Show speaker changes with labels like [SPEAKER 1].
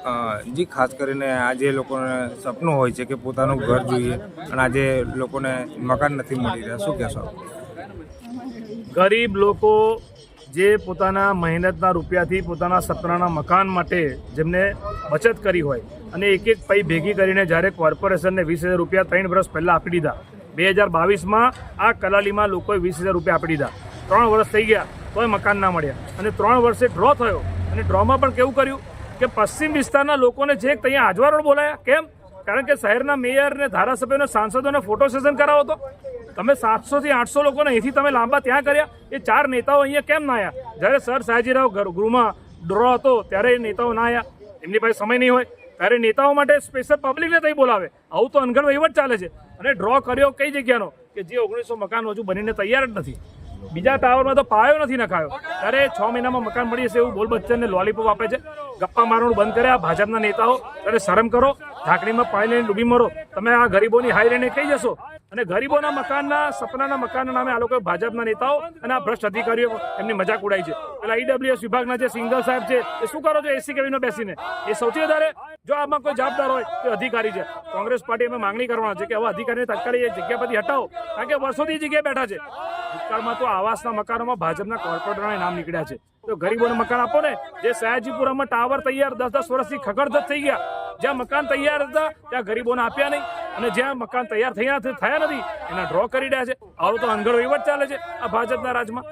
[SPEAKER 1] જી ખાસ કરીને આજે લોકોને સપનું હોય છે કે પોતાનું ઘર જોઈએ અને આજે લોકોને મકાન નથી મળી રહ્યા, શું કહેશો?
[SPEAKER 2] ગરીબ લોકો જે પોતાના મહેનતના રૂપિયાથી પોતાના સપનાના મકાન માટે જેમને બચત કરી હોય અને એક એક પૈ ભેગી કરીને જ્યારે કોર્પોરેશનને 20,000 રૂપિયા 3 વર્ષ પહેલાં આપી દીધા, 2022માં આ કલાલીમાં લોકોએ 20,000 રૂપિયા આપી દીધા, 3 વર્ષ થઈ ગયા તોય મકાન ના મળ્યા અને 3 વર્ષે ડ્રો થયો અને ડ્રોમાં પણ કેવું કર્યું કે પશ્ચિમ વિસ્તારના લોકોને જે અહીંયા આજવા રોડ બોલાયા. કેમ? કારણ કે શહેરના મેયર ને ધારાસભ્યોને સાંસદોને ફોટો સેશન કરાવો તો તમે 700 થી 800 લોકોને અહીંથી તમે લાંબા ત્યાં કર્યા. એ 4 નેતાઓ અહીંયા કેમ ના આવ્યા? જ્યારે સર સયાજીરાવ ગૃહમાં ડ્રો હતો ત્યારે એ નેતાઓ ના આવ્યા, એમની પાસે સમય નહીં હોય ત્યારે નેતાઓ માટે સ્પેશિયલ પબ્લિકને ત્યાં બોલાવે. આવું તો અનગઢ વહીવટ ચાલે છે. અને ડ્રો કર્યો કઈ જગ્યાનો કે જે 1900 મકાન હજુ બનીને તૈયાર જ નથી. બીજા ટાવરમાં તો પાયો નથી નખાયો ત્યારે 6 મહિનામાં મકાન મળી જશે એવું બોલ બચ્ચનને લોલીપોપ આપે છે. ગપ્પા મારવાનું બંધ કર્યા ભાજપના નેતાઓ. ત્યારે શરમ કરો, ઢાંકણીમાં પાણી લઈને ડૂબી મરો. તમે આ ગરીબોની હાઈ લઈને કહી જશો અને ગરીબોના મકાનના સપનાના મકાનના નામે આ લોકો ભાજપના નેતાઓ અને આ ભ્રષ્ટ અધિકારીઓ એમની મજાક ઉડાય છે. પેલા ઈડબ્લ્યુએસ વિભાગના જે સિંગલ સાહેબ છે એ શું કરો છો એસી કેબિનમાં બેસીને? એ સૌથી વધારે જો આમાં કોઈ જવાબદાર હોય તો અધિકારી છે. કોંગ્રેસ પાર્ટી અમે માંગણી કરવાના છે કે હવે અધિકારીને તાત્કાલિક એ જગ્યા પરથી હટાવો, કારણ કે વર્ષોથી જગ્યાએ બેઠા છે. ભૂતકાળમાં તો આવાસના મકાનોમાં ભાજપના કોર્પોરેટરોના નામ નીકળ્યા છે. તો ગરીબોને મકાન આપો ને. જે સયાજીપુરામાં ટાવર તૈયાર 10-10 વર્ષથી ખખડધજ થઈ ગયા, જ્યાં મકાન તૈયાર હતા ત્યાં ગરીબોને આપ્યા નહીં અને જ્યાં મકાન તૈયાર થયા નથી એના ડ્રો કરી રહ્યા છે. આવું તો અનગઢ વહીવટ ચાલે છે આ ભાજપના રાજમાં.